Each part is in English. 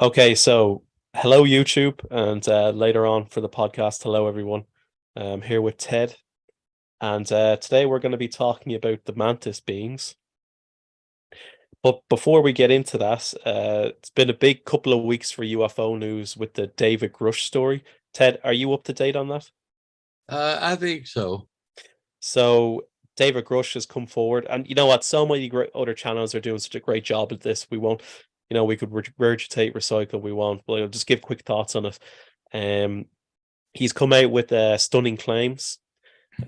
Okay, so hello YouTube, and later on for the podcast, hello everyone. I'm here with Ted, and today we're going to be talking about the mantis beings. But before we get into that, it's been a big couple of weeks for UFO news with the David Grush story. Ted, are you up to date on that? I think so. So David Grush has come forward, and you know what? So many great other channels are doing such a great job at this. We won't, we could regurgitate, recycle. We won't, but I'll just give quick thoughts on it. Um, he's come out with stunning claims.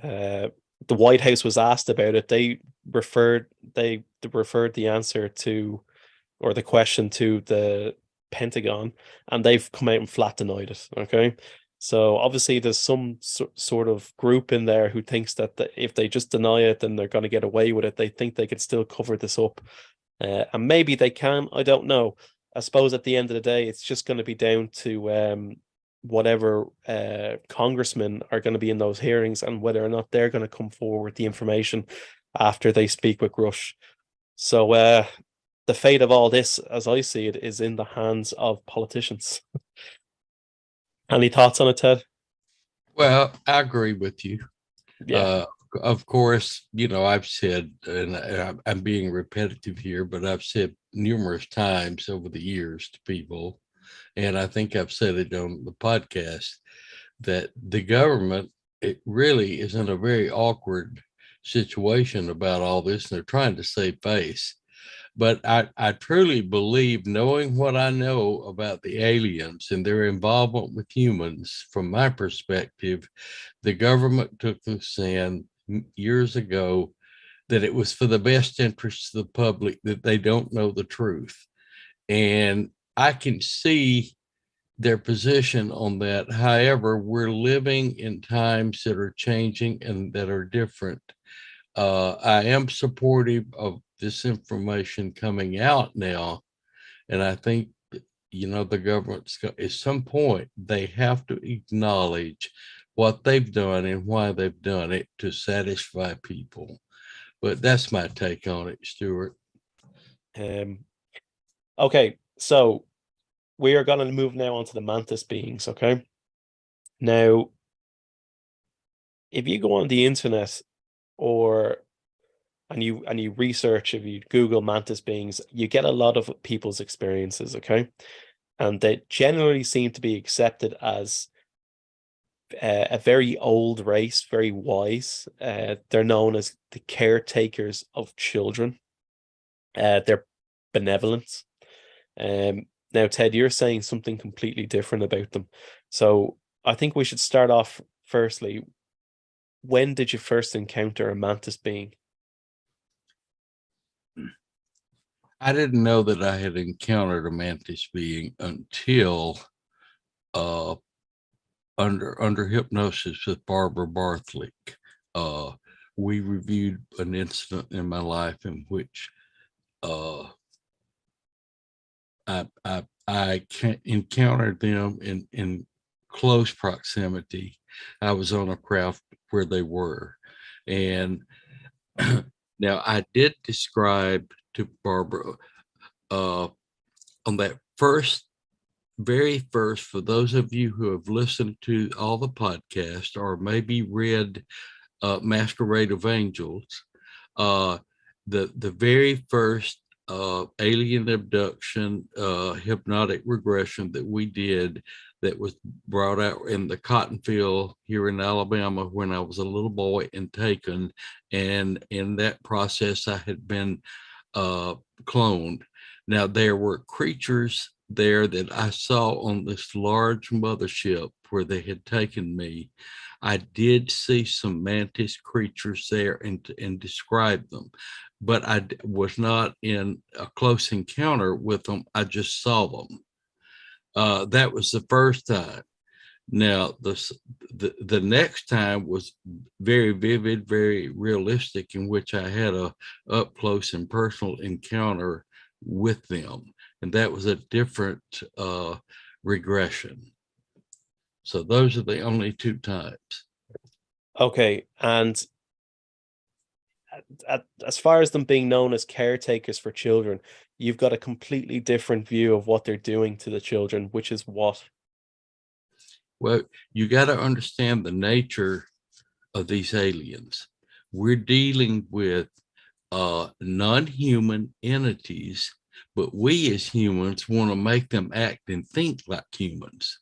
Uh, the White House was asked about it. They referred the answer to, or the question, to the Pentagon, and they've come out and flat denied it. Okay. So obviously there's some sort of group in there who thinks that if they just deny it, then they're going to get away with it. They think they could still cover this up. And maybe they can. I don't know. I suppose at the end of the day, it's just going to be down to whatever congressmen are going to be in those hearings and whether or not they're going to come forward with the information after they speak with Grush. So the fate of all this, as I see it, is in the hands of politicians. Any thoughts on it, Ted? Well, I agree with you. Yeah. Uh, of course, I've said, and I'm being repetitive here, but I've said numerous times over the years to people, and I think I've said it on the podcast, that the government, it really is in a very awkward situation about all this, and they're trying to save face. But I truly believe, knowing what I know about the aliens and their involvement with humans, from my perspective, the government took the stand years ago that it was for the best interests of the public, that they don't know the truth. And I can see their position on that. However, we're living in times that are changing and that are different. I am supportive of this information coming out now, and I think the government's at some point they have to acknowledge what they've done and why they've done it to satisfy people. But that's my take on it, Stuart. Okay, so we are going to move now on to the mantis beings. Okay, now if you go on the internet, or and you research, if you Google mantis beings, you get a lot of people's experiences. Okay, and they generally seem to be accepted as a very old race, very wise. They're known as the caretakers of children. They're benevolent. Now, Ted, you're saying something completely different about them. So I think we should start off firstly. When did you first encounter a mantis being? I didn't know that I had encountered a mantis being until uh, under hypnosis with Barbara Bartholic. We reviewed an incident in my life in which I encountered them in close proximity. I was on a craft where they were, and now I did describe to Barbara on that very first, for those of you who have listened to all the podcasts or maybe read Masquerade of Angels, the very first alien abduction hypnotic regression that we did, that was brought out in the cotton field here in Alabama when I was a little boy and taken. And in that process, I had been cloned. Now, there were creatures there that I saw on this large mothership where they had taken me. I did see some mantis creatures there and describe them, but I was not in a close encounter with them. I just saw them. That was the first time. Now, the next time was very vivid, very realistic, in which I had a up close and personal encounter with them, and that was a different regression. So those are the only two times. Okay, and as far as them being known as caretakers for children, you've got a completely different view of what they're doing to the children, which is what? Well, you got to understand the nature of these aliens. We're dealing with non-human entities, but we as humans want to make them act and think like humans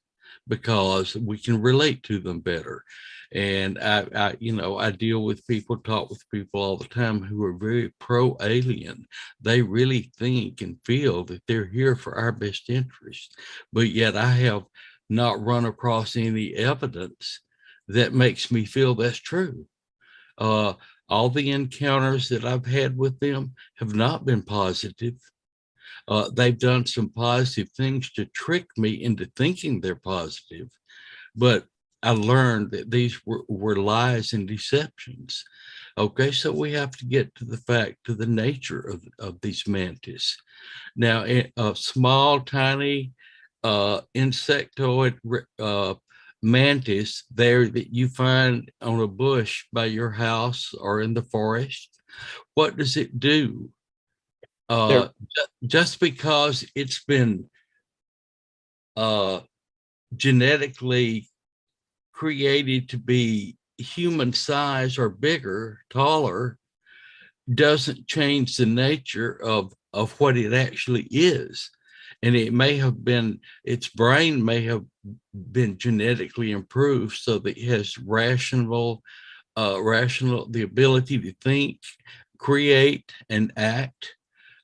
because we can relate to them better. And I deal with people, talk with people all the time who are very pro-alien. They really think and feel that they're here for our best interest. But yet I have not run across any evidence that makes me feel that's true. All the encounters that I've had with them have not been positive. They've done some positive things to trick me into thinking they're positive, but I learned that these were lies and deceptions. Okay, so we have to get to the fact, to the nature of these mantis. Now, a small, tiny insectoid mantis there that you find on a bush by your house or in the forest, what does it do? Just because it's been genetically created to be human size or bigger, taller, doesn't change the nature of what it actually is. And it may have been, its brain may have been genetically improved so that it has rational, the ability to think, create, and act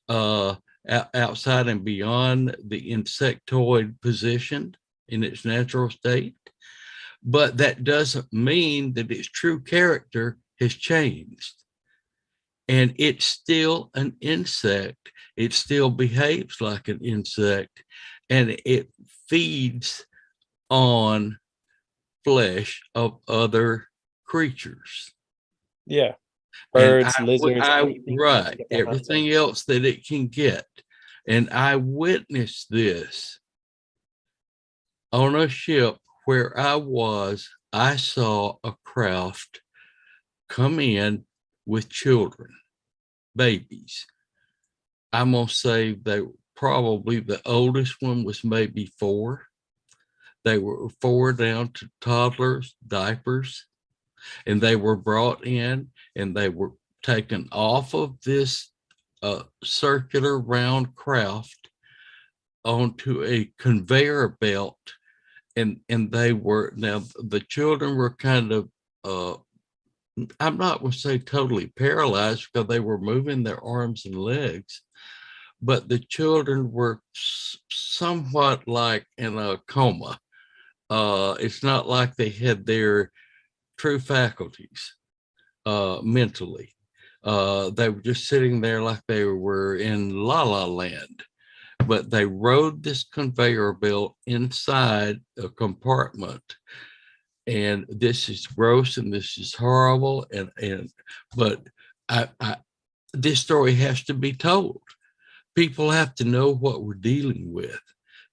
outside and beyond the insectoid position in its natural state. But that doesn't mean that its true character has changed. And it's still an insect. It still behaves like an insect, and it feeds on flesh of other creatures. Yeah. And Birds, lizards, anything right, everything else that it can get. And I witnessed this on a ship where I was. I saw a craft come in with children, babies. I'm gonna say they probably, the oldest one was maybe 4. They were 4 down to toddlers, diapers, and they were brought in and they were taken off of this circular round craft onto a conveyor belt. And they were, now the children were kind of, I'm not going to say totally paralyzed because they were moving their arms and legs, but the children were somewhat like in a coma. It's not like they had their true faculties mentally. They were just sitting there like they were in La La Land. But they rode this conveyor belt inside a compartment. And this is gross and this is horrible. But this story has to be told. People have to know what we're dealing with.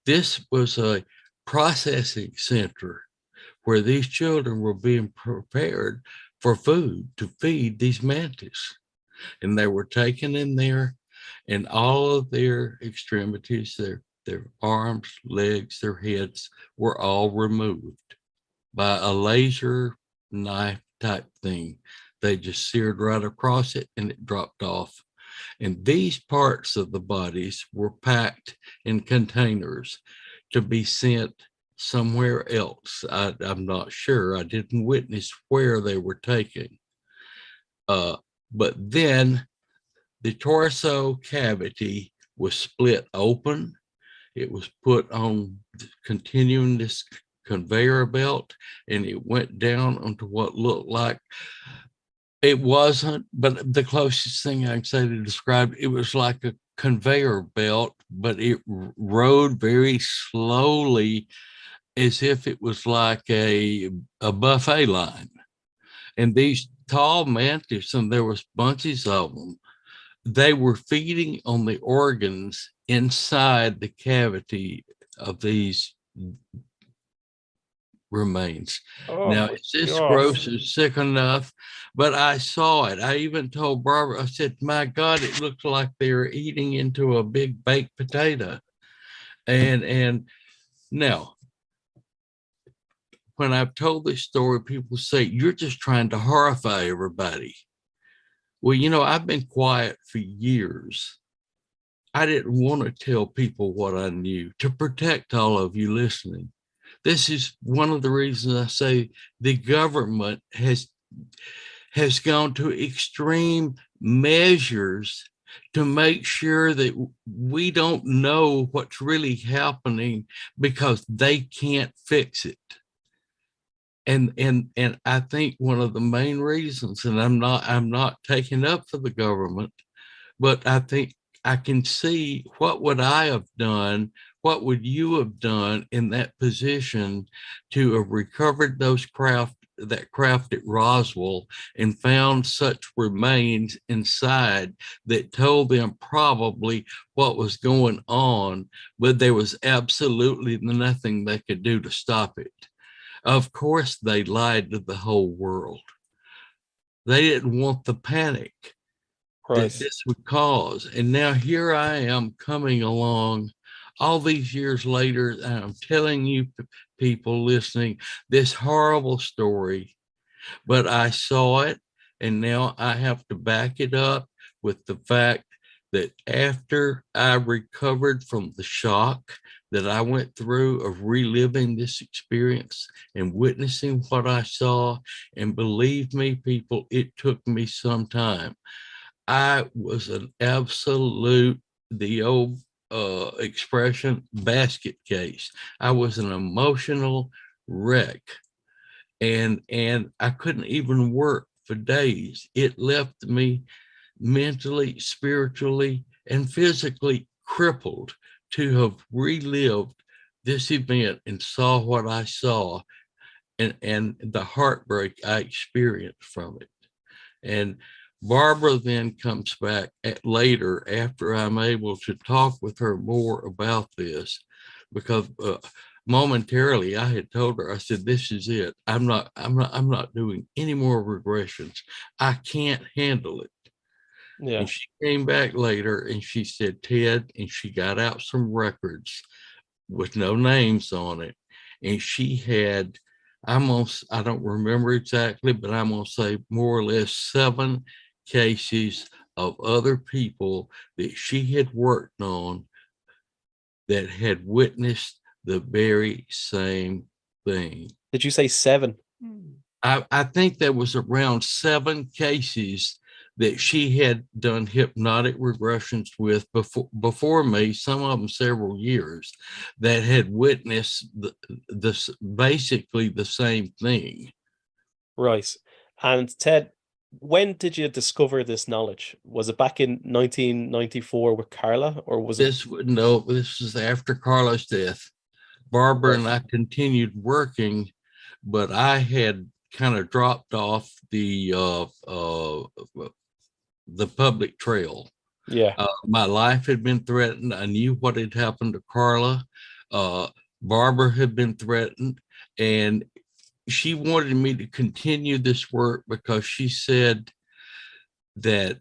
This was a processing center where these children were being prepared for food to feed these mantis. And they were taken in there, and all of their extremities, their arms, legs, their heads were all removed by a laser knife type thing. They just seared right across it and it dropped off. And these parts of the bodies were packed in containers to be sent somewhere else. I'm not sure. I didn't witness where they were taken. But then the torso cavity was split open. It was put on continuing this conveyor belt, and it went down onto what looked like, it wasn't, but the closest thing I can say to describe it was like a conveyor belt, but it rode very slowly as if it was like a buffet line. And these tall mantis, and there was bunches of them, they were feeding on the organs inside the cavity of these remains. Oh Now, my is this gosh. gross or sick enough? But I saw it. I even told Barbara, I said, my God, it looked like they were eating into a big baked potato. And now, when I've told this story, people say, you're just trying to horrify everybody. Well, you know, I've been quiet for years. I didn't want to tell people what I knew to protect all of you listening. This is one of the reasons I say the government has gone to extreme measures to make sure that we don't know what's really happening because they can't fix it. And I think one of the main reasons, and I'm not taking up for the government, but I think I can see what would I have done, what would you have done in that position to have recovered that craft at Roswell and found such remains inside that told them probably what was going on, but there was absolutely nothing they could do to stop it. Of course, they lied to the whole world. They didn't want the panic that this would cause. And now here I am coming along all these years later, and I'm telling you people listening this horrible story, but I saw it, and now I have to back it up with the fact that after I recovered from the shock that I went through of reliving this experience and witnessing what I saw, and believe me, people, it took me some time. I was an absolute, the old expression, basket case. I was an emotional wreck, and I couldn't even work for days. It left me mentally, spiritually, and physically crippled to have relived this event and saw what I saw, and the heartbreak I experienced from it. And Barbara then comes back later after I'm able to talk with her more about this, because momentarily I had told her, I said, this is it. I'm not doing any more regressions. I can't handle it. Yeah. And she came back later and she said, Ted, and she got out some records with no names on it. And she had, I don't remember exactly, but I'm going to say more or less 7 cases of other people that she had worked on that had witnessed the very same thing. Did you say 7? I think there was around 7 cases that she had done hypnotic regressions with before me, some of them several years, that had witnessed this basically the same thing. Right. And Ted, when did you discover this knowledge? Was it back in 1994 with Karla, or was it? This was after Karla's death. Barbara and I continued working, but I had kind of dropped off the public trail. Yeah. My life had been threatened. I knew what had happened to Karla. Barbara had been threatened, and she wanted me to continue this work because she said that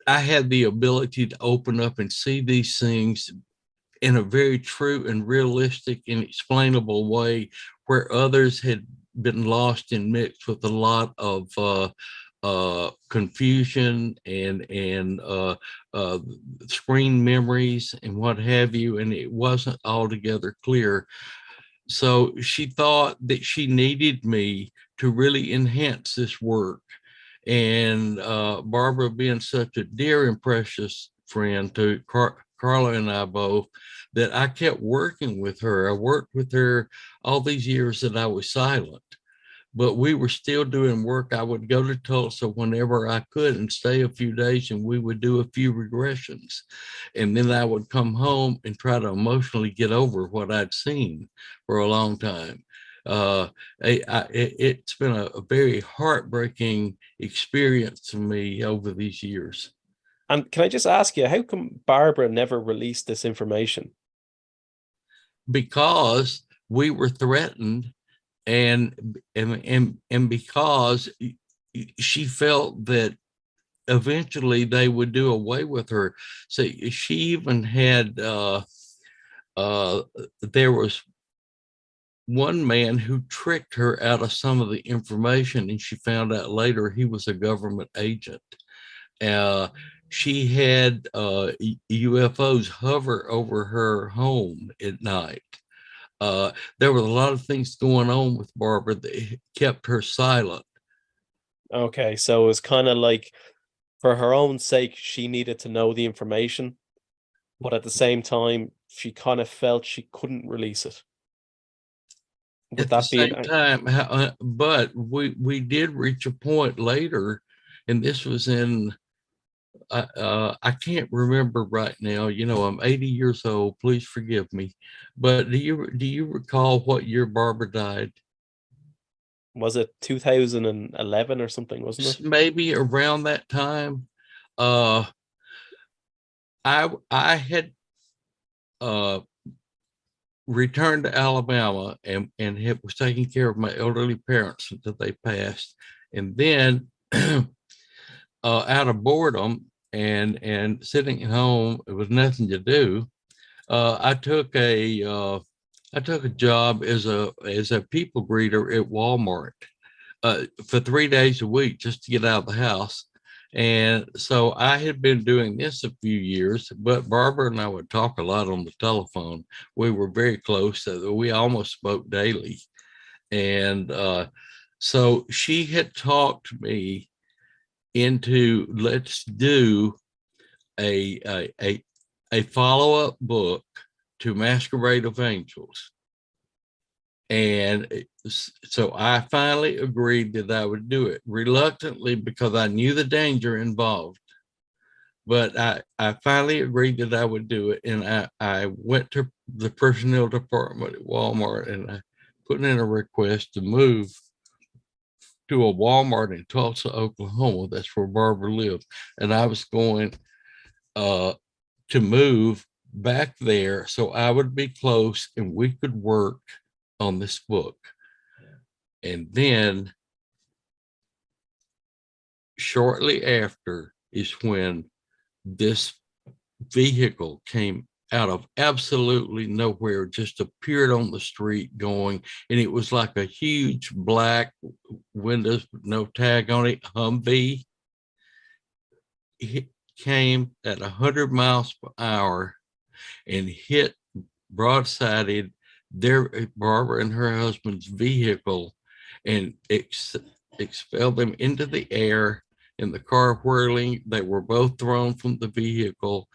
I had the ability to open up and see these things in a very true and realistic and explainable way, where others had been lost and mixed with a lot of confusion and screen memories and what have you, and it wasn't altogether clear. So she thought that she needed me to really enhance this work. And Barbara, being such a dear and precious friend to Karla and I both, that I kept working with her. I worked with her all these years that I was silent, but we were still doing work. I would go to Tulsa whenever I could and stay a few days, and we would do a few regressions. And then I would come home and try to emotionally get over what I'd seen for a long time. It's been a very heartbreaking experience for me over these years. And can I just ask you, how come Barbara never released this information? Because we were threatened, and because she felt that eventually they would do away with her. So she even had there was one man who tricked her out of some of the information, and she found out later he was a government agent. She had UFOs hover over her home at night. There were a lot of things going on with Barbara that kept her silent. Okay, so it was kind of like for her own sake, she needed to know the information, but at the same time, she kind of felt she couldn't release it. Would At the that be same time, but we did reach a point later, and this was in I can't remember right now. You know, I'm 80 years old. Please forgive me. But do you recall what year Barbara died? Was it 2011 or something, wasn't it? Maybe around that time. Uh, I had returned to Alabama and was taking care of my elderly parents until they passed, and then out of boredom and sitting at home, it was nothing to do. I took a job as a people greeter at Walmart for 3 days a week just to get out of the house. And so I had been doing this a few years, but Barbara and I would talk a lot on the telephone. We were very close. So we almost spoke daily. And so she had talked me into let's do a follow-up book to Masquerade of Angels. And so I finally agreed that I would do it reluctantly because I knew the danger involved. But I finally agreed that I would do it. And I went to the personnel department at Walmart and I put in a request to move to a Walmart in Tulsa, Oklahoma. That's where Barbara lived. And I was going to move back there so I would be close and we could work on this book. And then shortly after is when this vehicle came out of absolutely nowhere, just appeared on the street going, and it was like a huge black windows with no tag on it, Humvee. It came at 100 miles per hour and hit broadsided Barbara and her husband's vehicle and expelled them into the air, in the car whirling. They were both thrown from the vehicle.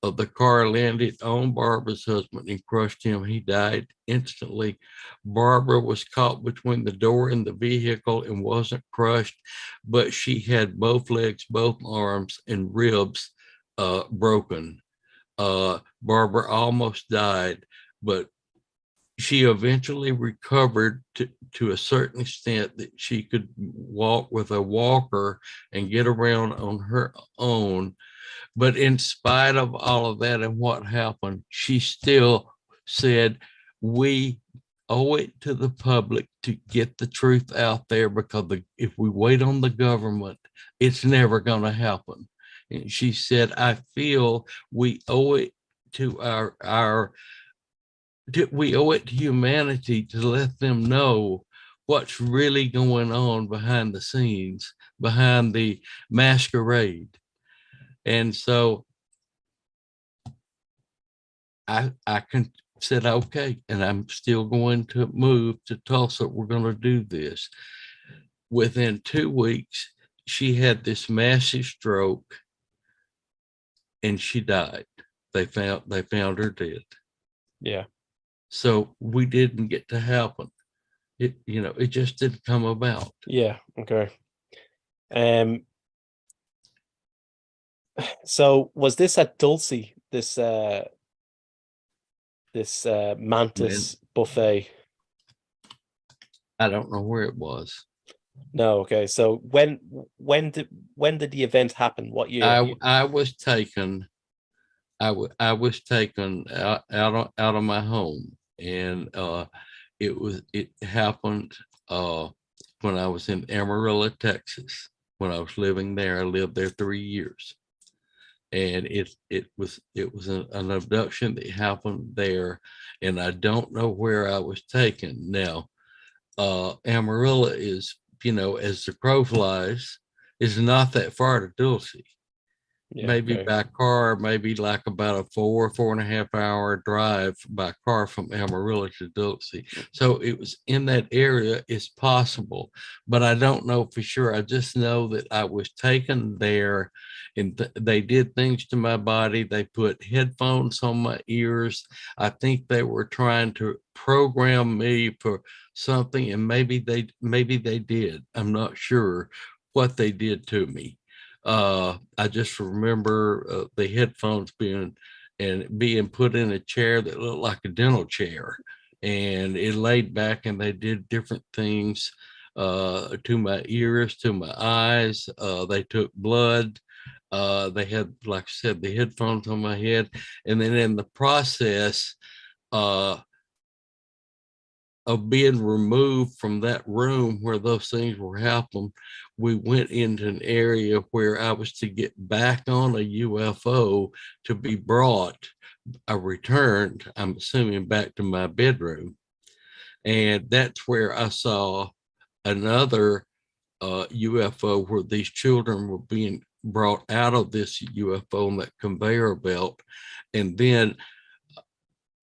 The car landed on Barbara's husband and crushed him. He died instantly. Barbara was caught between the door and the vehicle and wasn't crushed, but she had both legs, both arms, and ribs broken. Barbara almost died, but she eventually recovered to a certain extent that she could walk with a walker and get around on her own. But in spite of all of that and what happened, she still said, we owe it to the public to get the truth out there, because if we wait on the government, it's never going to happen. And she said, I feel we owe it to we owe it to humanity to let them know what's really going on behind the scenes, behind the masquerade. And so I said, okay, and I'm still going to move to Tulsa. We're going to do this. Within 2 weeks, she had this massive stroke and she died. They found her dead. Yeah. So we didn't get to happen. It just didn't come about. Yeah. Okay. So was this at Dulce, this mantis buffet? I don't know where it was. No. Okay. So when did the event happen? What year? I was taken. I was taken out of my home, and it happened uh, when I was in Amarillo, Texas. When I was living there, I lived there 3 years, and it was an abduction that happened there, and I don't know where I was taken. Now, Amarillo is, as the crow flies, is not that far to Dulce. Yeah. Maybe Okay. by car, maybe like about a 4.5 hour drive by car from Amarillo to Dulce. So it was in that area. It's possible, but I don't know for sure. I just know that I was taken there, and they did things to my body. They put headphones on my ears. I think they were trying to program me for something, and maybe they did. I'm not sure what they did to me. I just remember the headphones being put in a chair that looked like a dental chair, and it laid back, and they did different things to my ears, to my eyes. They took blood. They had, like I said, the headphones on my head, and then in the process, uh, of being removed from that room where those things were happening, we went into an area where I was to get back on a UFO to be brought. I returned, I'm assuming, back to my bedroom. And that's where I saw another UFO where these children were being brought out of this UFO on that conveyor belt. And then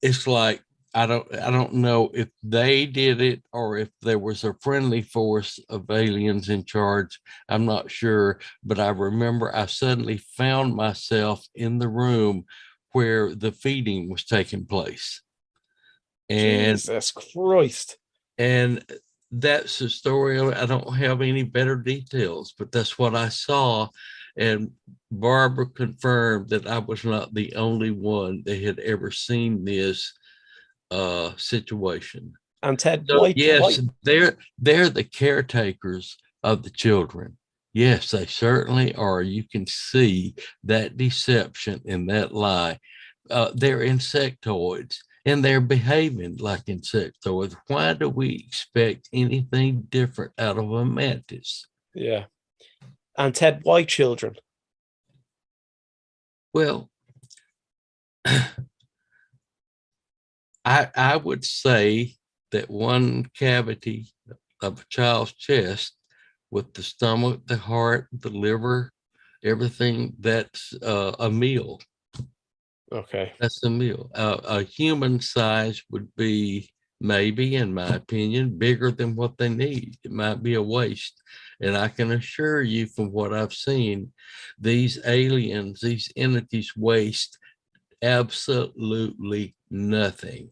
it's like, I don't know if they did it or if there was a friendly force of aliens in charge. I'm not sure, but I remember I suddenly found myself in the room where the feeding was taking place. And Jesus Christ. and that's the story. I don't have any better details, but that's what I saw. And Barbara confirmed that I was not the only one that had ever seen this situation. And Ted, So why? yes, they're the caretakers of the children. Yes, they certainly are. You can see that deception and that lie. They're insectoids, and they're behaving like insectoids. Why do we expect anything different out of a mantis? Yeah. And Ted, why children? Well, I would say that one cavity of a child's chest with the stomach, the heart, the liver, everything, that's a meal. Okay. That's a meal. A human size would be, maybe, in my opinion, bigger than what they need. It might be a waste. And I can assure you from what I've seen, these aliens, these entities waste absolutely nothing.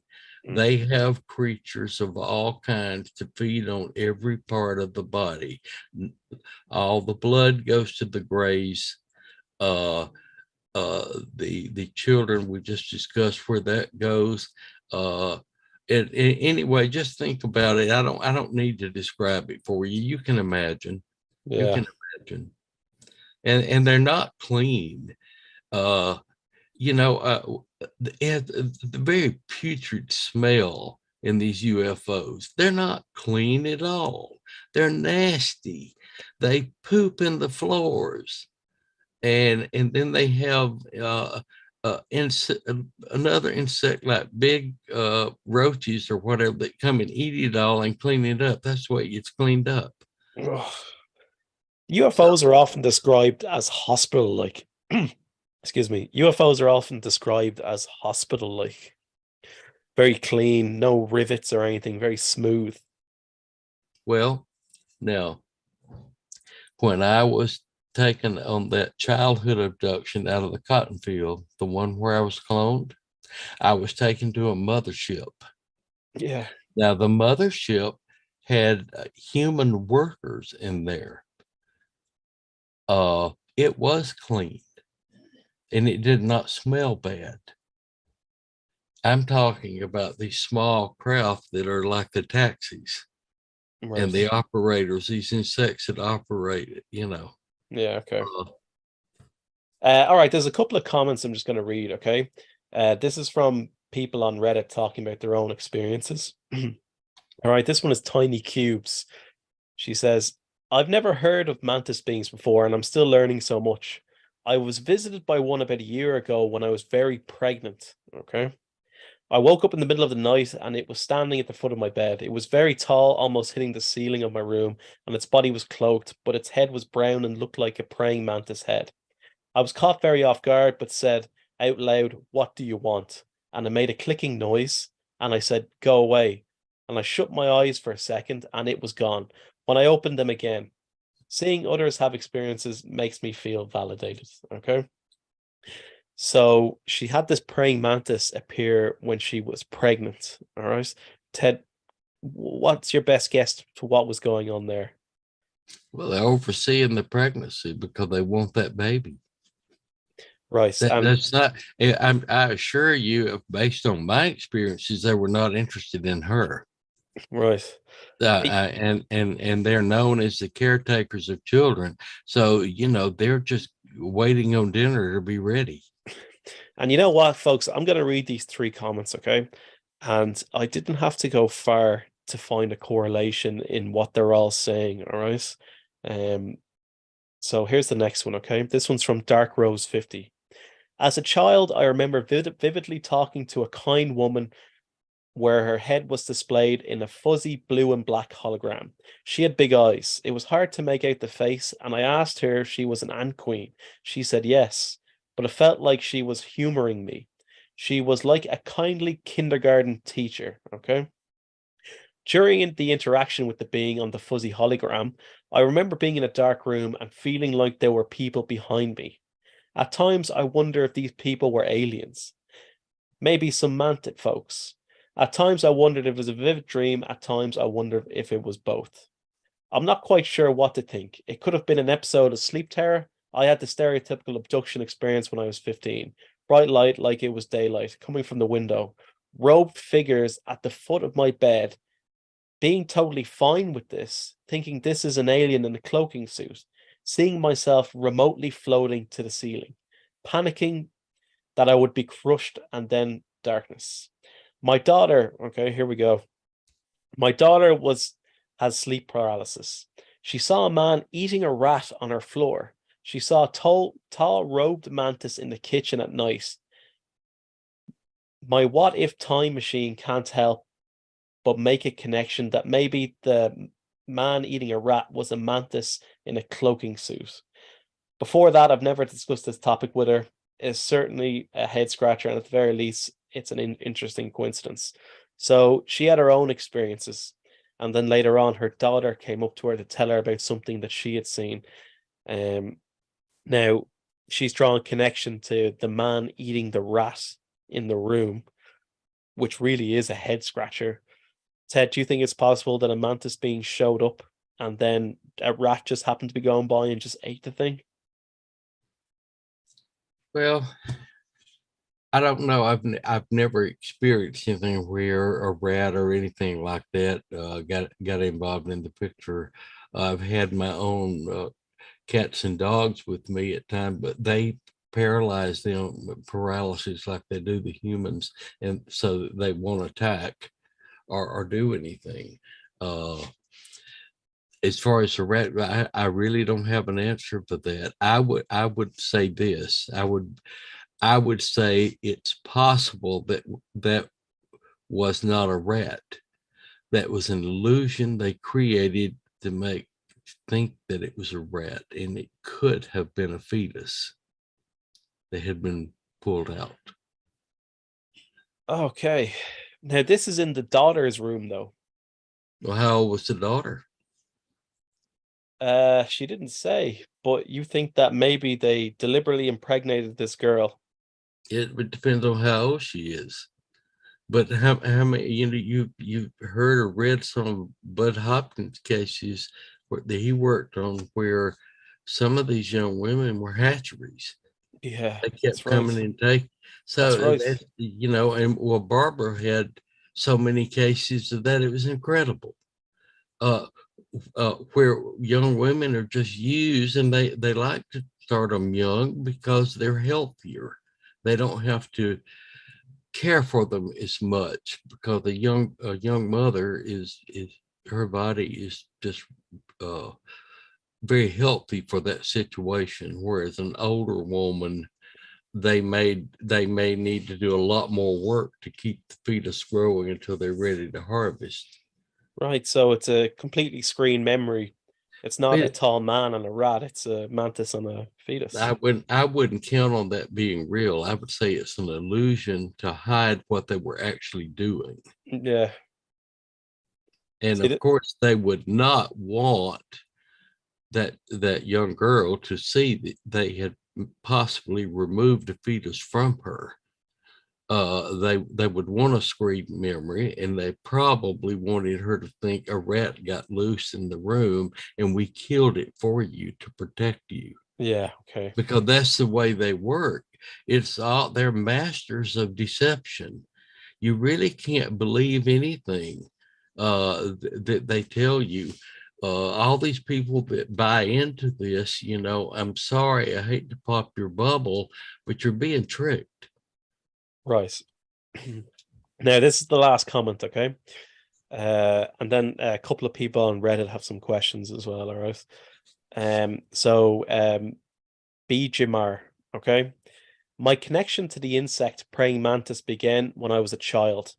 Mm. They have creatures of all kinds to feed on every part of the body. All the blood goes to the graze. Uh, the children, we just discussed where that goes. Anyway, just think about it. I don't need to describe it for you. You can imagine. You Yeah. can imagine. And they're not clean. Uh, the very putrid smell in these UFOs. They're not clean at all. They're nasty. They poop in the floors, and then they have another insect like big roaches or whatever that come and eat it all and clean it up. That's the way it's cleaned up. Ugh. So, UFOs are often described as hospital-like. Excuse me. UFOs are often described as hospital-like. Very clean, no rivets or anything, very smooth. well, now, when I was taken on that childhood abduction out of the cotton field, the one where I was cloned, I was taken to a mothership. Yeah. Now, the mothership had human workers in there. It was clean, and it did not smell bad. I'm talking about these small craft that are like the taxis and the Right. operators, these insects that operate it. Yeah, okay. Uh, All right, there's a couple of comments I'm just going to read, okay? This is from people on Reddit talking about their own experiences. All right, this one is Tiny Cubes. She says, I've never heard of mantis beings before, and I'm still learning so much. I was visited by one about a year ago when I was very pregnant. Okay. I woke up in the middle of the night and it was standing at the foot of my bed. It was very tall, almost hitting the ceiling of my room, and its body was cloaked, but its head was brown and looked like a praying mantis head. I was caught very off guard, but said out loud, "What do you want?" And it made a clicking noise, and I said, "Go away." And I shut my eyes for a second, and it was gone. When I opened them again, seeing others have experiences makes me feel validated. Okay. So she had this praying mantis appear when she was pregnant. All right. Ted, what's your best guess to what was going on there? Well, they're overseeing the pregnancy because they want that baby. Right. And That's not. I assure you, based on my experiences, they were not interested in her. right. And they're known as the caretakers of children. So they're just waiting on dinner to be ready. And you know what, folks? I'm going to read these three comments, okay? And I didn't have to go far to find a correlation in what they're all saying, all right? Um, so here's the next one, okay? This one's from Dark Rose 50. As a child, I remember vividly talking to a kind woman where her head was displayed in a fuzzy blue and black hologram. She had big eyes. It was hard to make out the face, and I asked her if she was an ant queen. She said yes, but it felt like she was humoring me. She was like a kindly kindergarten teacher, okay? During the interaction with the being on the fuzzy hologram, I remember being in a dark room and feeling like there were people behind me. At times, I wonder if these people were aliens, maybe some mantic folks. At times, I wondered if it was a vivid dream. At times, I wondered if it was both. I'm not quite sure what to think. It could have been an episode of Sleep Terror. I had the stereotypical abduction experience when I was 15. Bright light like it was daylight coming from the window. Robed figures at the foot of my bed. Being totally fine with this, thinking this is an alien in a cloaking suit. Seeing myself remotely floating to the ceiling. Panicking that I would be crushed and then darkness. My daughter, okay, here we go. My daughter has sleep paralysis. She saw a man eating a rat on her floor. She saw a tall robed mantis in the kitchen at night. My what if time machine can't help but make a connection that maybe the man eating a rat was a mantis in a cloaking suit. Before that, I've never discussed this topic with her. It's certainly a head scratcher, and at the very least, it's an interesting coincidence. So she had her own experiences, and then later on, her daughter came up to her to tell her about something that she had seen. Um, Now she's drawn connection to the man eating the rat in the room, which really is a head scratcher. Ted, do you think it's possible that a mantis being showed up and then a rat just happened to be going by and just ate the thing? Well, I don't know. I've never experienced anything where a rat or anything like that got involved in the picture. I've had my own cats and dogs with me at times, but they paralyze them with paralysis like they do the humans, and so they won't attack or do anything. Uh, as far as the rat, I really don't have an answer for that. I would say this. I would say it's possible that that was not a rat. That was an illusion they created to make think that it was a rat, and it could have been a fetus that had been pulled out. Okay. Now this is in the daughter's room though. Well, how old was the daughter? She didn't say, but you think that maybe they deliberately impregnated this girl. It depends on how old she is. But how many, you've heard or read some of Bud Hopkins cases that he worked on, where some of these young women were hatcheries. Yeah, They that's kept coming right. and taking. That's So right. that's, and well, Barbara had so many cases of that, it was incredible. Uh, where young women are just used, and they like to start them young because they're healthier. They don't have to care for them as much, because a young mother is her body is just very healthy for that situation, whereas an older woman, they may need to do a lot more work to keep the fetus growing until they're ready to harvest. Right. So it's a completely screen memory. It's not a tall man and a rat. It's a mantis and a fetus. I wouldn't count on that being real. I would say it's an illusion to hide what they were actually doing. Yeah. And See of course, they would not want that young girl to see that they had possibly removed the fetus from her. They would want a screen memory, and they probably wanted her to think a rat got loose in the room and we killed it for you to protect you. Yeah. Okay. Because that's the way they work. It's all, they're masters of deception. You really can't believe anything that they tell you. All these people that buy into this, I'm sorry, I hate to pop your bubble, but you're being tricked. Right. Now, this is the last comment, okay? And then a couple of people on Reddit have some questions as well, all right? Bijimar, okay? My connection to the insect praying mantis began when I was a child.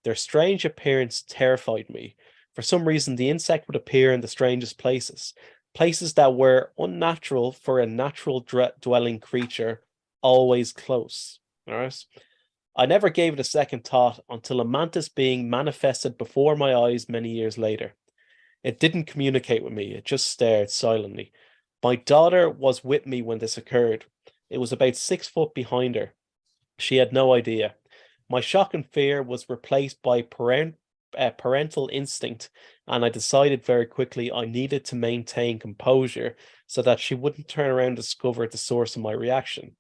Their strange appearance terrified me. For some reason, the insect would appear in the strangest places, places that were unnatural for a natural dwelling creature, always close. All right. I never gave it a second thought until a mantis being manifested before my eyes many years later. It didn't communicate with me, it just stared silently. My daughter was with me when this occurred. It was about 6 foot behind her. She had no idea. My shock and fear was replaced by parental instinct, and I decided very quickly I needed to maintain composure so that she wouldn't turn around and discover the source of my reaction.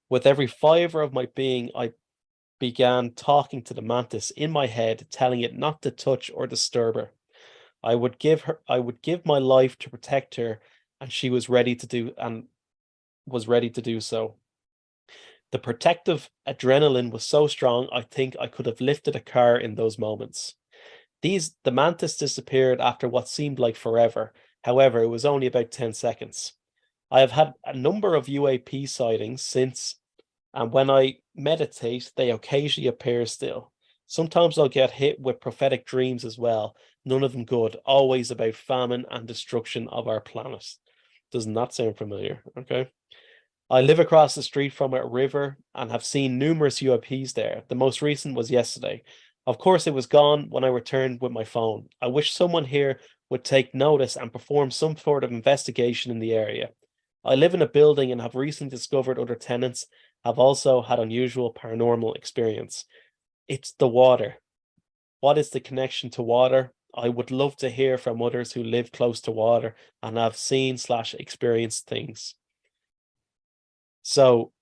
With every fiber of my being, I began talking to the mantis in my head, telling it not to touch or disturb her. I would give my life to protect her, and she was ready to do so. The protective adrenaline was so strong, I think I could have lifted a car in those moments. The mantis disappeared after what seemed like forever. However, it was only about 10 seconds. I have had a number of UAP sightings since, and when I meditate, they occasionally appear still. Sometimes I'll get hit with prophetic dreams as well, none of them good, always about famine and destruction of our planet. Doesn't that sound familiar? Okay. I live across the street from a river and have seen numerous UAPs there. The most recent was yesterday. Of course, it was gone when I returned with my phone. I wish someone here would take notice and perform some sort of investigation in the area. I live in a building and have recently discovered other tenants have also had unusual paranormal experience. It's the water. What is the connection to water? I would love to hear from others who live close to water and have seen/experienced things. So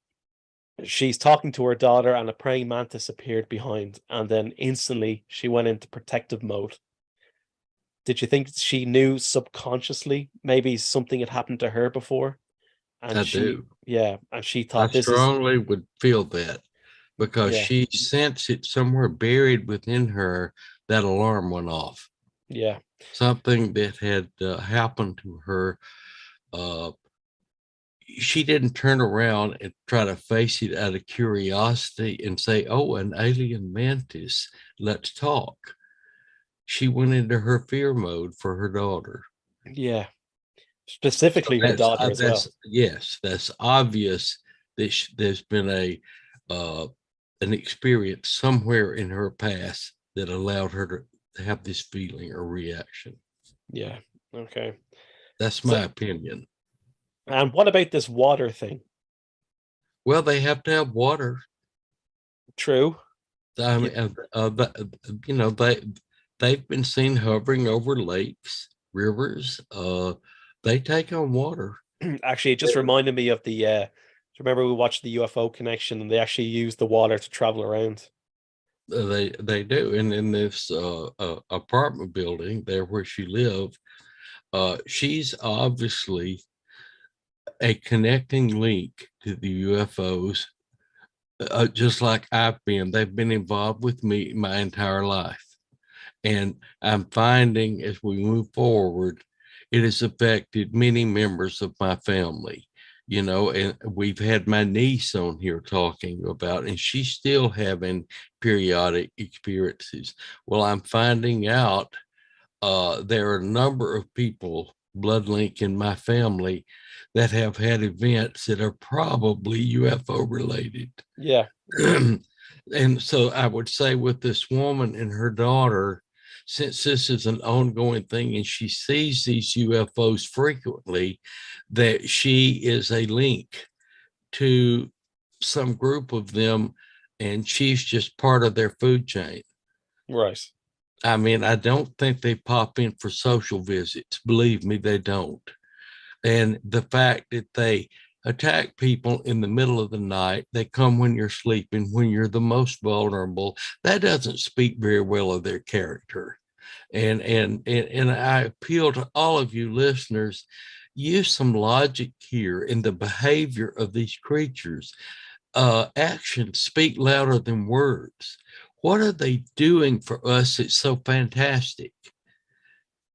she's talking to her daughter and a praying mantis appeared behind, and then instantly she went into protective mode. Did you think she knew subconsciously maybe something had happened to her before? And I do. and she I thought this is, strongly would feel that, because yeah, she sensed it somewhere buried within her. That alarm went off. yeah, Something that had happened to her. She didn't turn around and try to face it out of curiosity and say, "Oh, an alien mantis, let's talk." She went into her fear mode for her daughter. yeah, So specifically her daughter as well. yes, that's obvious that there's been an experience somewhere in her past that allowed her to have this feeling or reaction. Yeah, okay. That's So, my opinion. and what about this water thing? Well, they have to have water. True. I Yeah, mean, they've been seen hovering over lakes, rivers. They take on water. actually, it just reminded me of remember we watched the UFO connection and they actually used the water to travel around. They do. And in this apartment building there where she lived, she's obviously a connecting link to the UFOs just like I've been. They've been involved with me my entire life. And I'm finding as we move forward, it has affected many members of my family. And we've had my niece on here talking about, and she's still having periodic experiences. Well, I'm finding out there are a number of people, blood link in my family, that have had events that are probably UFO related. Yeah. And so I would say with this woman and her daughter, since this is an ongoing thing and she sees these UFOs frequently, that she is a link to some group of them and she's just part of their food chain. Right. I mean, I don't think they pop in for social visits. Believe me, they don't. And the fact that they attack people in the middle of the night, they come when you're sleeping, when you're the most vulnerable, that doesn't speak very well of their character. And I appeal to all of you listeners, use some logic here in the behavior of these creatures. Actions speak louder than words. What are they doing for us that's so fantastic?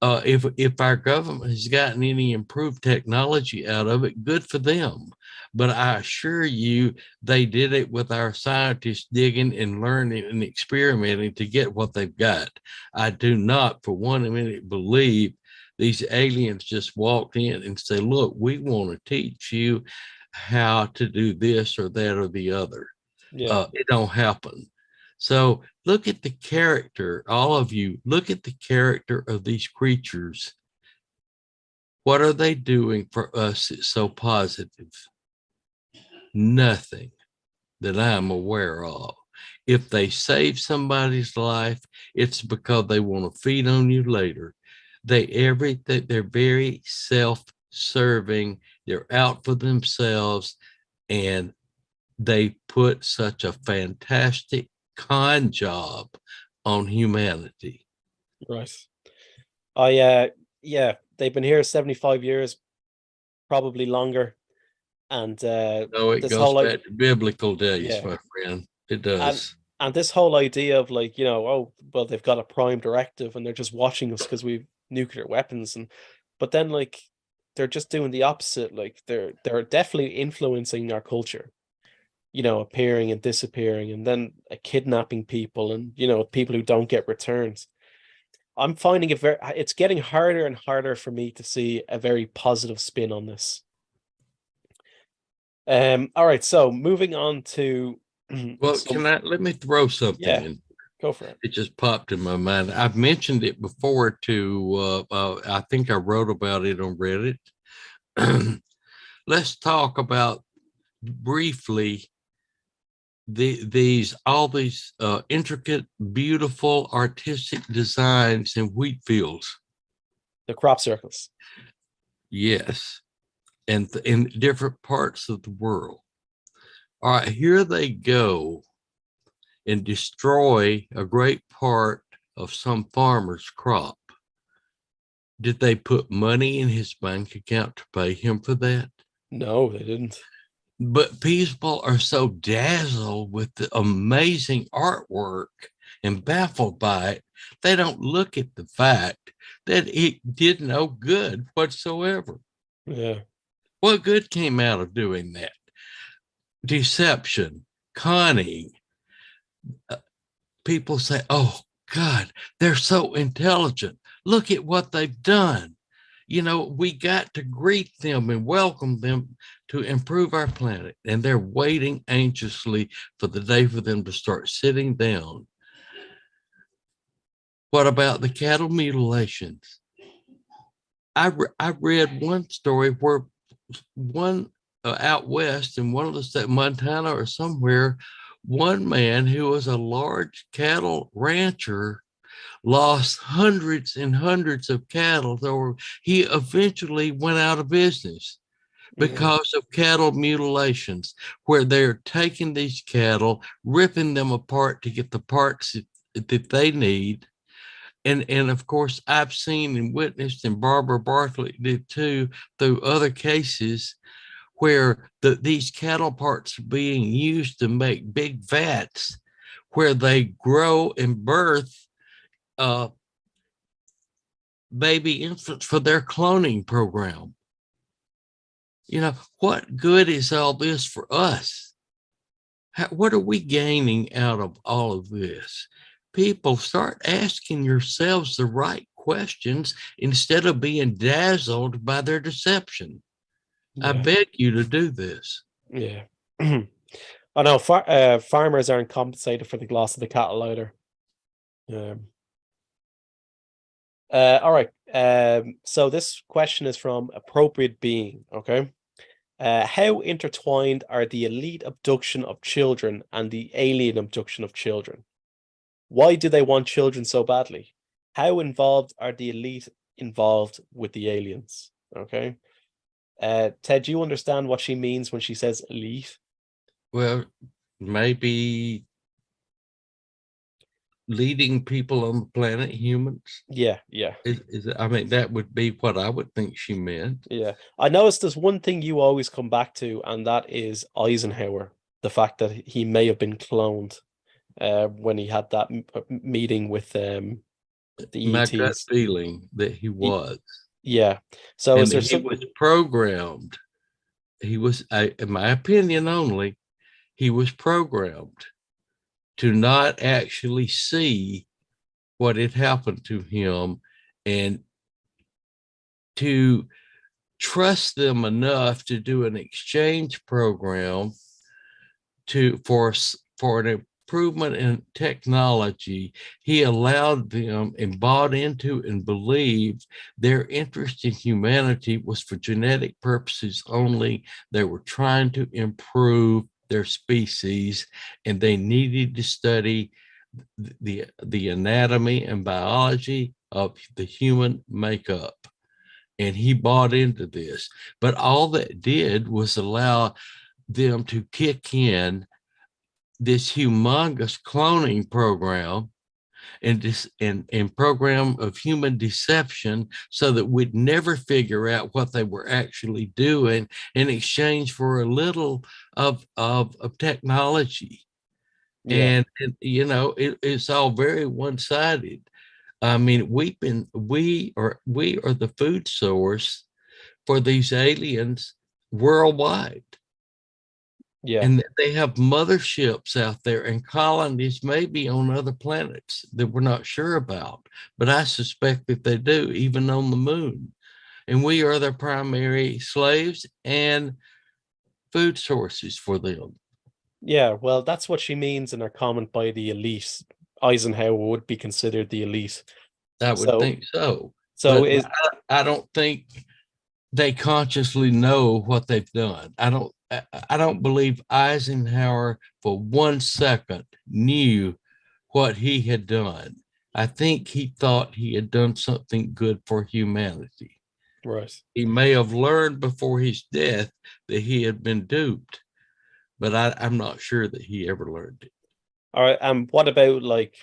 If our government has gotten any improved technology out of it, good for them. But I assure you, they did it with our scientists digging and learning and experimenting to get what they've got. I do not for 1 minute believe these aliens just walked in and said, look, we want to teach you how to do this or that or the other. Yeah. It don't happen. So look at the character, all of you, look at the character of these creatures. What are they doing for us that's so positive? Nothing that I'm aware of. If they save somebody's life, it's because they want to feed on you later. They're very self-serving. They're out for themselves, and they put such a fantastic con job on humanity. Right. Yeah, they've been here 75 years, probably longer. And No, it this goes whole like back to biblical days, yeah, my friend. It and does. and this whole idea of like, oh, well, they've got a prime directive and they're just watching us because we've nuclear weapons, and but then like they're just doing the opposite. Like they're definitely influencing our culture, appearing and disappearing, and then kidnapping people, and people who don't get returns. I'm finding it's getting harder and harder for me to see a very positive spin on this. All right, so moving on to Well, some, let me throw something yeah, in. go for it. It just popped in my mind. I've mentioned it before I think I wrote about it on Reddit. Let's talk about briefly all these intricate, beautiful, artistic designs in wheat fields. The crop circles. Yes, and in different parts of the world. All right, here they go and destroy a great part of some farmer's crop. Did they put money in his bank account to pay him for that? No, they didn't. But people are so dazzled with the amazing artwork and baffled by it, they don't look at the fact that it did no good whatsoever. Yeah. What good came out of doing that? Deception, conning. People say, oh, God, they're so intelligent. Look at what they've done. We got to greet them and welcome them to improve our planet. And they're waiting anxiously for the day for them to start sitting down. What about the cattle mutilations? I read one story where one out west in one of the states, Montana or somewhere, one man who was a large cattle rancher lost hundreds and hundreds of cattle. So he eventually went out of business because of cattle mutilations, where they're taking these cattle, ripping them apart to get the parts that they need. And of course, I've seen and witnessed, and Barbara Bartholic did too, through other cases, where these cattle parts are being used to make big vats where they grow and birth baby infants for their cloning program. You know, what good is all this for us? What are we gaining out of all of this? People, start asking yourselves the right questions instead of being dazzled by their deception. I beg you to do this. Yeah. I know farmers aren't compensated for the loss of the cattle either. All right. So this question is from Appropriate Being. Okay. How intertwined are the elite abduction of children and the alien abduction of children? Why do they want children so badly? How involved are the elite involved with the aliens? Okay. Ted, do you understand what she means when she says elite? Well, maybe leading people on the planet, humans. Yeah. I mean, that would be what I would think she meant. Yeah. I noticed there's one thing you always come back to, and that is Eisenhower. The fact that he may have been cloned when he had that meeting with the My ETs. gut feeling that he was. Yeah. So is there he was programmed. He was, in my opinion only, he was programmed to not actually see what had happened to him and to trust them enough to do an exchange program for an improvement in technology. He allowed them and bought into and believed their interest in humanity was for genetic purposes only. They were trying to improve their species, and they needed to study the anatomy and biology of the human makeup. And he bought into this. But all that did was allow them to kick in this humongous cloning program and program of human deception, so that we'd never figure out what they were actually doing in exchange for a little of technology. Yeah. And you know, it's all very one-sided. I mean, we are the food source for these aliens worldwide. Yeah. And they have motherships out there and colonies maybe on other planets that we're not sure about. But I suspect that they do, even on the moon. And we are their primary slaves and food sources for them. Yeah, well, that's what she means in her comment by the elite. Eisenhower would be considered the elite. I would think so. So but I don't think they consciously know what they've done. I don't believe Eisenhower for 1 second knew what he had done. I think he thought he had done something good for humanity. Right. He may have learned before his death that he had been duped, but I'm not sure that he ever learned it. All right. What about like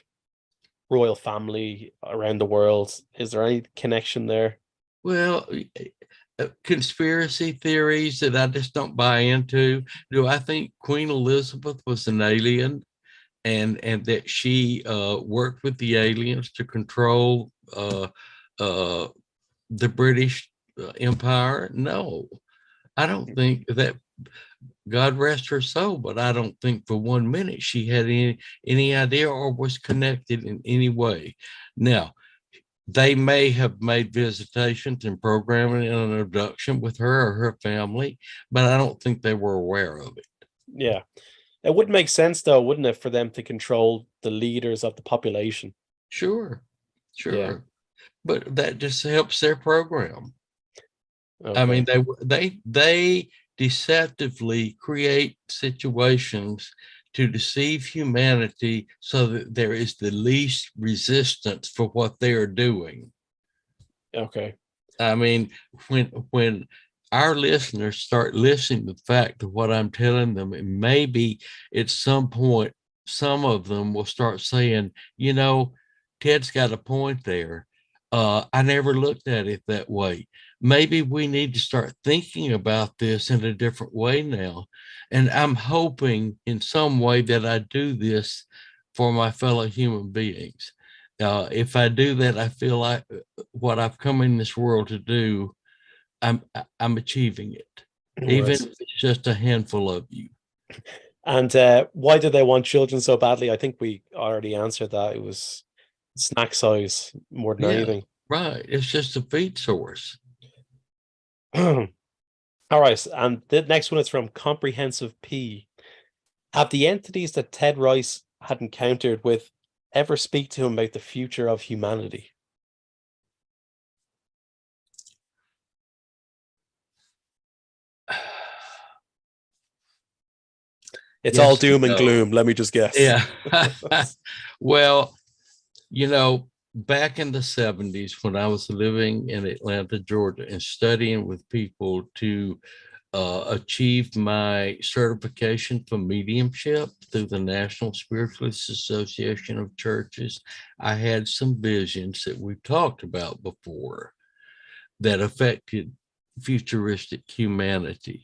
royal family around the world? Is there any connection there? Well, conspiracy theories that I just don't buy into. Do I think Queen Elizabeth was an alien and that she worked with the aliens to control the British Empire? No, I don't think that. God rest her soul, but I don't think for 1 minute she had any idea or was connected in any way. Now, they may have made visitations and programming and an abduction with her or her family, but I don't think they were aware of it. Yeah. It would make sense though, wouldn't it, for them to control the leaders of the population? Sure. Yeah. But that just helps their program. Okay. I mean, they deceptively create situations to deceive humanity so that there is the least resistance for what they are doing. Okay. I mean, when our listeners start listening to the fact of what I'm telling them, and maybe at some point, some of them will start saying, you know, Ted's got a point there. I never looked at it that way. Maybe we need to start thinking about this in a different way now. And I'm hoping in some way that I do this for my fellow human beings. If I do that, I feel like what I've come in this world to do, I'm achieving it, even Right. if it's just a handful of you. And why do they want children so badly? I think we already answered that. It was snack size more than Yeah, anything. right. It's just a feed source. All right. And the next one is from Comprehensive P. Have the entities that Ted Rice had encountered with ever speak to him about the future of humanity? It's all Yes, doom and no. gloom. Let me just guess. Yeah. Well, you know, back in the 70s, when I was living in Atlanta, Georgia, and studying with people to achieve my certification for mediumship through the National Spiritualist Association of Churches, I had some visions that we've talked about before that affected futuristic humanity.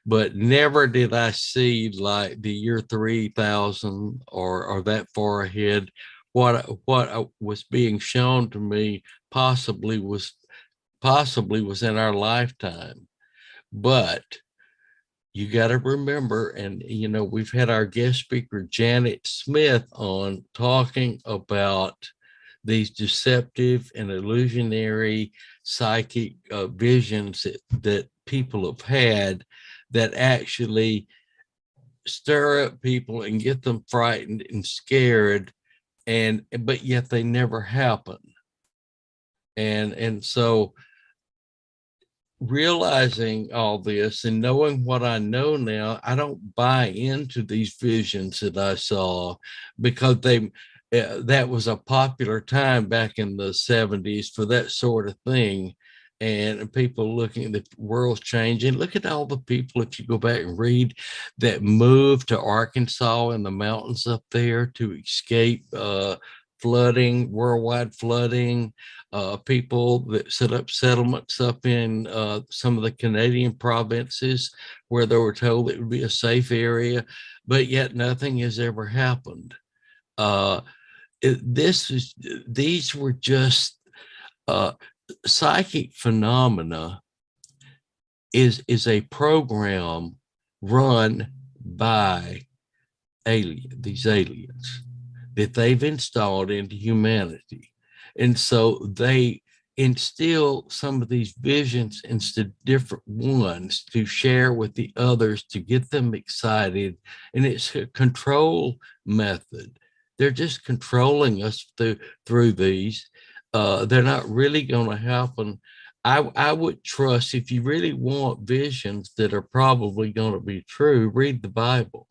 But never did I see like the year 3000 or that far ahead. What was being shown to me possibly was in our lifetime. But you got to remember, and you know, we've had our guest speaker Janet Smith on talking about these deceptive and illusionary psychic visions that people have had that actually stir up people and get them frightened and scared, and but yet they never happen. And so realizing all this and knowing what I know now, I don't buy into these visions that I saw because that was a popular time back in the 70s for that sort of thing. And people looking at the world's changing. Look at all the people, if you go back and read, that moved to Arkansas in the mountains up there to escape flooding, worldwide flooding, people that set up settlements up in some of the Canadian provinces where they were told it would be a safe area, but yet nothing has ever happened. Uh, these were just uh, psychic phenomena. Is a program run by these aliens that they've installed into humanity. And so they instill some of these visions into different ones to share with the others to get them excited. And it's a control method. They're just controlling us through these. They're not really going to happen. I would trust, if you really want visions that are probably going to be true, read the Bible.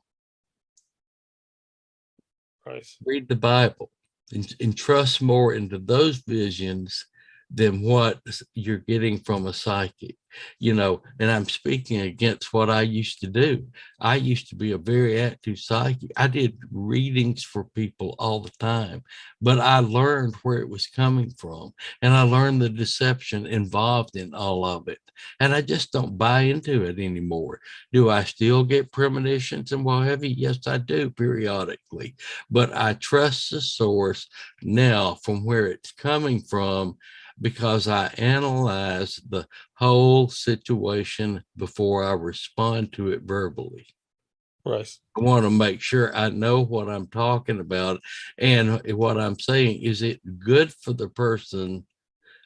Right. Read the Bible and trust more into those visions than what you're getting from a psychic, you know. And I'm speaking against what I used to do. I used to be a very active psychic. I did readings for people all the time, but I learned where it was coming from, and I learned the deception involved in all of it. And I just don't buy into it anymore. Do I still get premonitions and what have you? Yes, I do periodically, but I trust the source now from where it's coming from, because I analyze the whole situation before I respond to it verbally. Right. I want to make sure I know what I'm talking about, and what I'm saying, is it good for the person,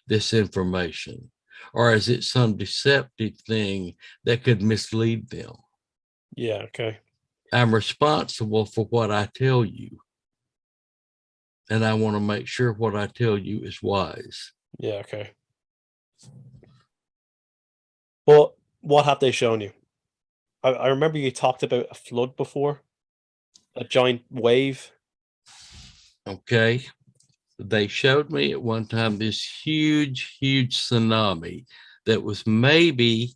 this information, or is it some deceptive thing that could mislead them? Yeah. Okay. I'm responsible for what I tell you, and I want to make sure what I tell you is wise. Yeah. Okay. Well, what have they shown you? I remember you talked about a flood before, a giant wave. Okay. They showed me at one time this huge tsunami that was maybe,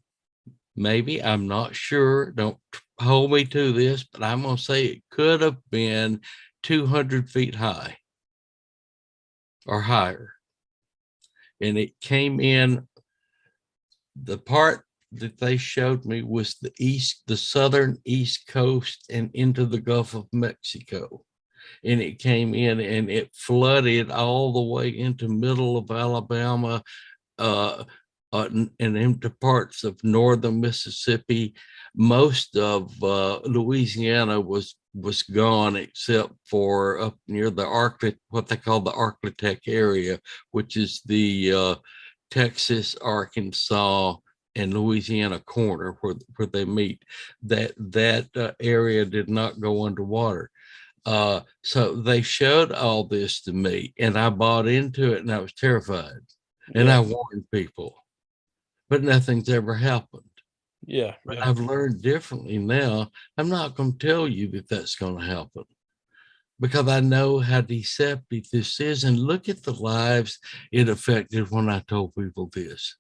I'm not sure, don't hold me to this, but I'm going to say it could have been 200 feet high or higher. and it came in. The part that they showed me was the southern east coast and into the Gulf of Mexico. And it came in and it flooded all the way into middle of Alabama, and into parts of northern Mississippi. Most of Louisiana was gone except for up near the what they call the Arctic area, which is the Texas, Arkansas, and Louisiana corner where they meet. That area did not go underwater. So they showed all this to me, and I bought into it, and I was terrified. And I warned people, but nothing's ever happened. But I've learned differently now. I'm not going to tell you that that's going to happen, because I know how deceptive this is. And look at the lives it affected when I told people this.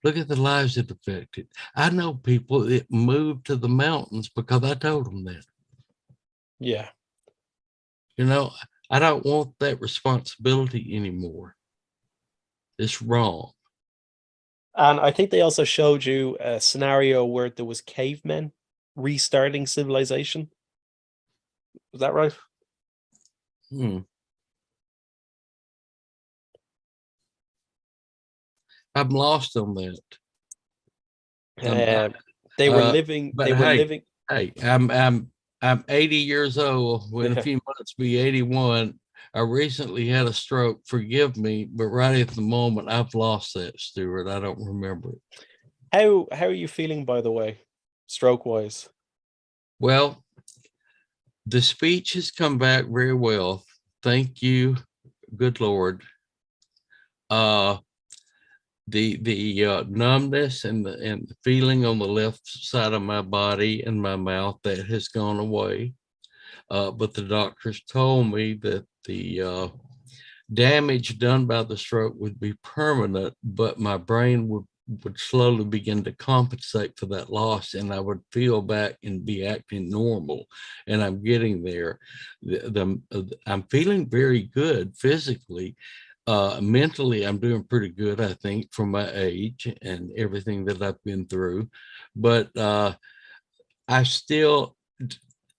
Look at the lives it affected. I know people that moved to the mountains because I told them that. Yeah. You know, I don't want that responsibility anymore. It's wrong. And I think they also showed you a scenario where there was cavemen restarting civilization. Was that right? I'm lost on that. They were living. They were living. Hey, I'm 80 years old. In a few months, be 81. I recently had a stroke. Forgive me, but right at the moment, I've lost that, Stuart. I don't remember it. How are you feeling, by the way, stroke-wise? Well, the speech has come back very well. Thank you, good Lord. The numbness and the feeling on the left side of my body and my mouth, that has gone away. But the doctors told me that the damage done by the stroke would be permanent, but my brain would slowly begin to compensate for that loss, and I would feel back and be acting normal. And I'm getting there. I'm feeling very good physically. Mentally, I'm doing pretty good, I think, for my age and everything that I've been through. But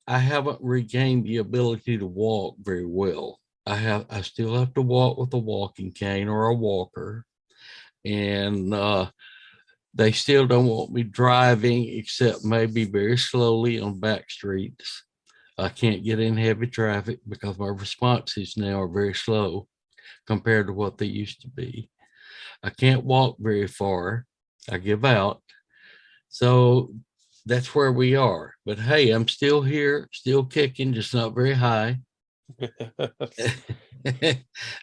I haven't regained the ability to walk very well. I still have to walk with a walking cane or a walker. And they still don't want me driving, except maybe very slowly on back streets. I can't get in heavy traffic because my responses now are very slow compared to what they used to be. I can't walk very far. I give out. So that's where we are. But hey, I'm still here, still kicking, just not very high.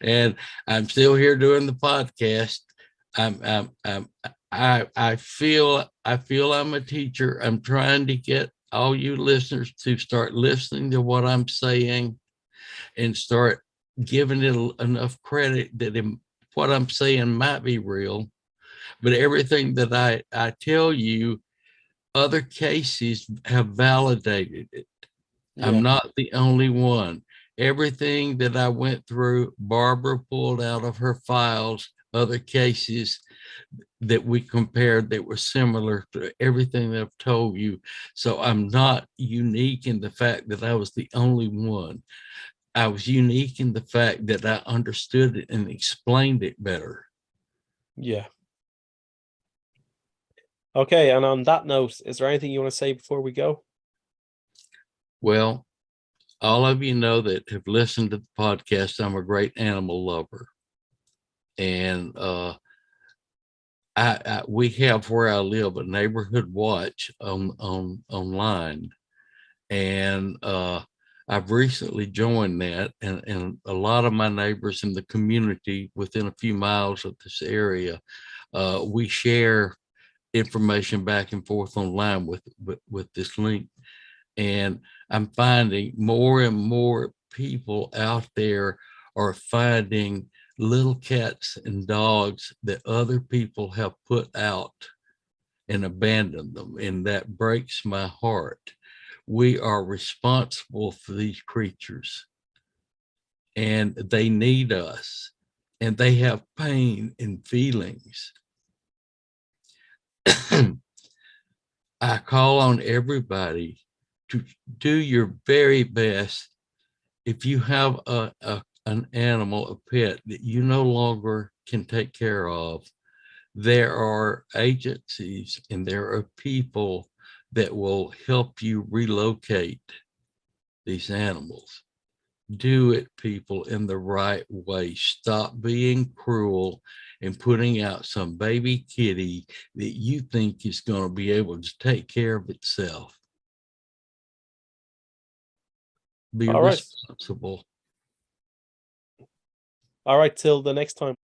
And I'm still here doing the podcast. I feel I'm a teacher. I'm trying to get all you listeners to start listening to what I'm saying and start giving it enough credit that what I'm saying might be real. But everything that I tell you, other cases have validated it. I'm not the only one. Everything that I went through, Barbara pulled out of her files, other cases that we compared that were similar to everything that I've told you. So I'm not unique in the fact that I was the only one. I was unique in the fact that I understood it and explained it better. Yeah. Okay, and on that note, is there anything you want to say before we go? Well, all of you know that have listened to the podcast, I'm a great animal lover. And we have where I live a neighborhood watch online. And I've recently joined that, and a lot of my neighbors in the community within a few miles of this area, we share information back and forth online with this link. And I'm finding more and more people out there are finding little cats and dogs that other people have put out and abandoned them. And that breaks my heart. We are responsible for these creatures and they need us. and they have pain and feelings. I call on everybody to do your very best. If you have an animal, a pet that you no longer can take care of, there are agencies and there are people that will help you relocate these animals. Do it, people, in the right way. Stop being cruel and putting out some baby kitty that you think is going to be able to take care of itself. Be All right. responsible. All right, till the next time.